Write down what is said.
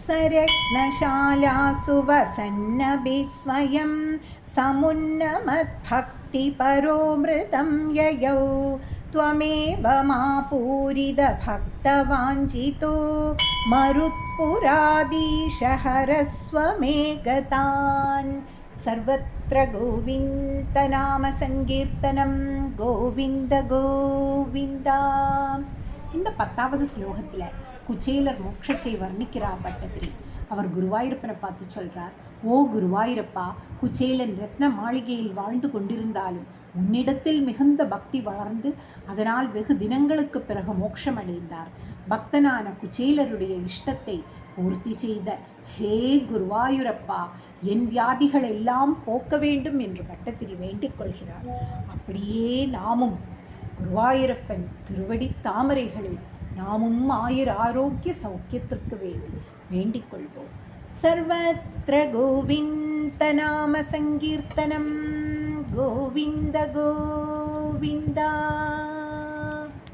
सरत्नशालासु वसन्नभिस्वयं समुन्नमद्भक्तिपरोमृतं ययौ त्वमेव मापूरितभक्तवाञ्छितो मरुत्पुराधीशहरस्व मे गतान्. सर्वत्र கோவிந்தநாமசங்கீர்த்தனம் கோவிந்த கோவிந்தா. இந்த 10வது ஸ்லோகத்தில் குச்சேலர் மோட்சத்தை வர்ணிக்கிறார் பட்டத்திரி. அவர் குருவாயூரப்பனை பார்த்து சொல்றார், ஓ குருவாயூரப்பா, குச்சேலன் ரத்ன மாளிகையில் வாழ்ந்து கொண்டிருந்தாலும் உன்னிடத்தில் மிகுந்த பக்தி வளர்ந்து அதனால் வெகு தினங்களுக்கு பிறகு மோட்சம் அடைந்தார். பக்தனான குச்சேலருடைய இஷ்டத்தை பூர்த்தி செய்த ஹே குருவாயூரப்பா, என் வியாதிகள் எல்லாம் போக்க வேண்டும் என்று பட்டத்திரி வேண்டிக் கொள்கிறார். அப்படியே நாமும் குருவாயூரப்பன் திருவடி தாமரைகளில் நாமும் ஆரோக்கிய சௌக்கியத்திற்கு வேண்டிக் கொள்வோம். சர்வத்ர கோவிந்த நாம சங்கீர்த்தனம் கோவிந்த கோவிந்தா.